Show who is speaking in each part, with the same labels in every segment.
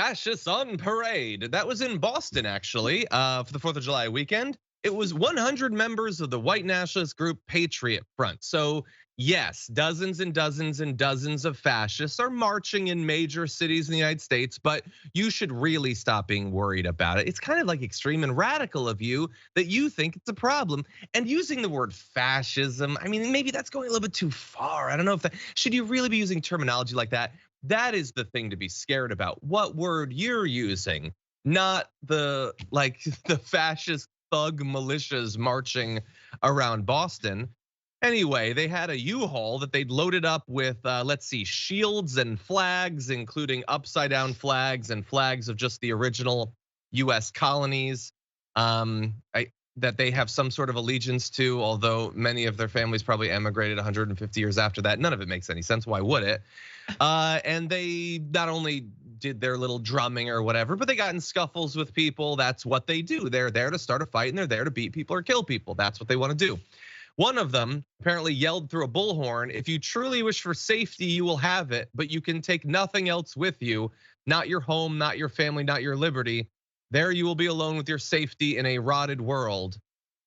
Speaker 1: Fascists on parade. That was in Boston, actually, for the 4th of July weekend. It was 100 members of the white nationalist group Patriot Front. So yes, dozens and dozens and dozens of fascists are marching in major cities in the United States, but you should really stop being worried about it. It's kind of like extreme and radical of you that you think it's a problem. And using the word fascism, I mean, maybe that's going a little bit too far. I don't know if that, should you really be using terminology like that? That is the thing to be scared about. What word you're using, not the fascist thug militias marching around Boston. Anyway, they had a U-Haul that they'd loaded up with, let's see, shields and flags, including upside down flags and flags of just the original US colonies that they have some sort of allegiance to, although many of their families probably emigrated 150 years after that. None of it makes any sense. Why would it? And they not only did their little drumming or whatever, but they got in scuffles with people. That's what they do. They're there to start a fight and they're there to beat people or kill people. That's what they want to do. One of them apparently yelled through a bullhorn, "If you truly wish for safety, you will have it, but you can take nothing else with you, not your home, not your family, not your liberty. There you will be alone with your safety in a rotted world."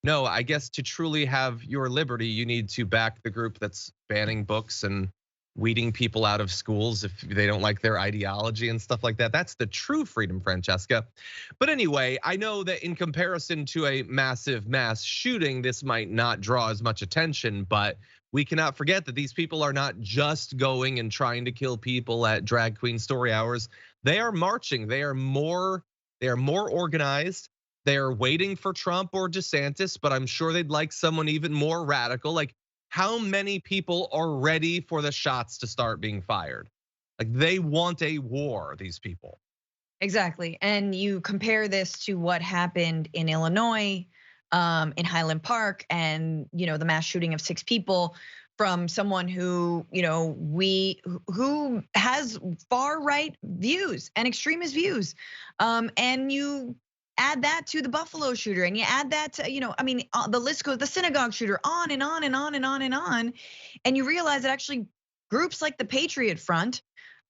Speaker 1: No, I guess to truly have your liberty, you need to back the group that's banning books and weeding people out of schools if they don't like their ideology and stuff like that. That's the true freedom, Francesca. But anyway, I know that in comparison to a massive mass shooting, this might not draw as much attention, but we cannot forget that these people are not just going and trying to kill people at drag queen story hours. They are marching. They are more organized. They're waiting for Trump or DeSantis, but I'm sure they'd like someone even more radical. Like, how many people are ready for the shots to start being fired? Like, they want a war, these people.
Speaker 2: Exactly, and you compare this to what happened in Illinois, in Highland Park, and the mass shooting of 6 people from someone who who has far right views and extremist views, and you add that to the Buffalo shooter, and you add that to, the list goes, the synagogue shooter, on and on and on and on and on. And you realize that actually groups like the Patriot Front,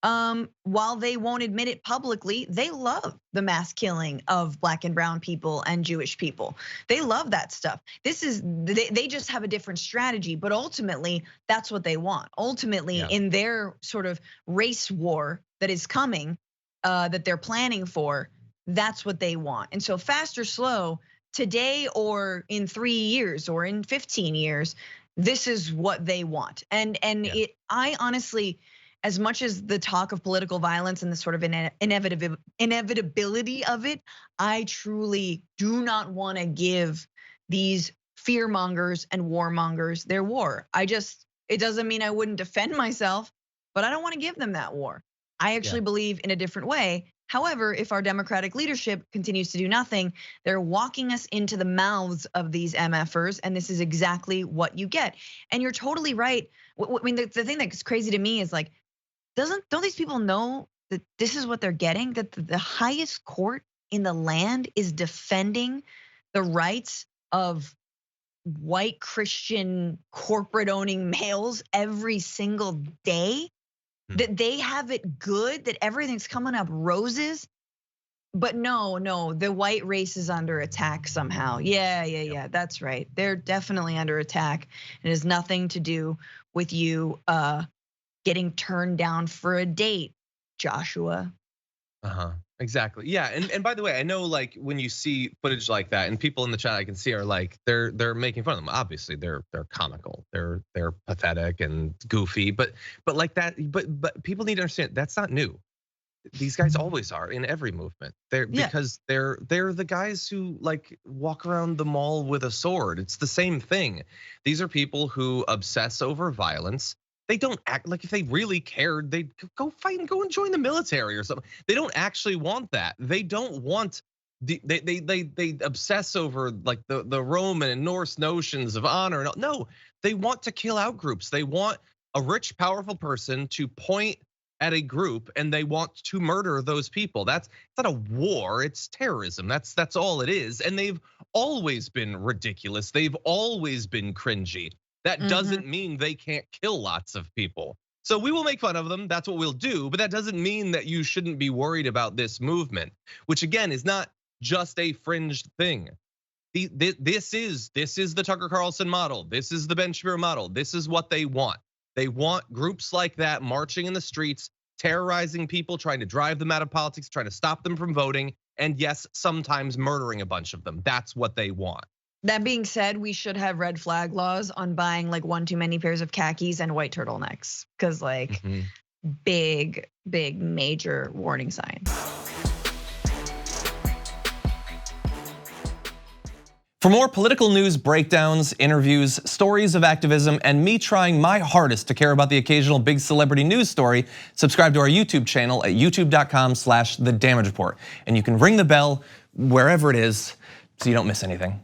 Speaker 2: while they won't admit it publicly, they love the mass killing of Black and brown people and Jewish people. They love that stuff. They just have a different strategy, but ultimately that's what they want. Ultimately, in their sort of race war that is coming, that they're planning for, that's what they want. And so fast or slow, today or in 3 years or in 15 years, this is what they want. And I honestly, as much as the talk of political violence and the sort of inevitability of it, I truly do not want to give these fear mongers and warmongers their war. It doesn't mean I wouldn't defend myself, but I don't want to give them that war. I actually believe in a different way. However, if our Democratic leadership continues to do nothing, they're walking us into the mouths of these MFers, and this is exactly what you get. And you're totally right. I mean, the thing that's crazy to me is like, don't these people know that this is what they're getting? That the highest court in the land is defending the rights of white Christian corporate owning males every single day? That they have it good, that everything's coming up roses. But no, the white race is under attack somehow. Yeah, that's right. They're definitely under attack. It has nothing to do with you getting turned down for a date, Joshua.
Speaker 1: Exactly. Yeah, and by the way, I know like when you see footage like that, and people in the chat I can see are like they're making fun of them. Obviously, they're comical, they're pathetic and goofy, but like that, but people need to understand that's not new. These guys always are in every movement. Because they're the guys who like walk around the mall with a sword. It's the same thing. These are people who obsess over violence. They don't act like if they really cared, they'd go fight and go and join the military or something. They don't actually want that. They don't want they obsess over like the Roman and Norse notions of honor. No, they want to kill out groups. They want a rich, powerful person to point at a group and they want to murder those people. It's not a war, it's terrorism. That's all it is. And they've always been ridiculous. They've always been cringy. That doesn't mean they can't kill lots of people. So we will make fun of them, that's what we'll do, but that doesn't mean that you shouldn't be worried about this movement, which again is not just a fringe thing. This is the Tucker Carlson model. This is the Ben Shapiro model. This is what they want. They want groups like that marching in the streets, terrorizing people, trying to drive them out of politics, trying to stop them from voting, and yes, sometimes murdering a bunch of them. That's what they want.
Speaker 2: That being said, we should have red flag laws on buying like one too many pairs of khakis and white turtlenecks, because like big major warning sign.
Speaker 3: For more political news breakdowns, interviews, stories of activism, and me trying my hardest to care about the occasional big celebrity news story, subscribe to our YouTube channel at youtube.com/thedamagereport. And you can ring the bell wherever it is so you don't miss anything.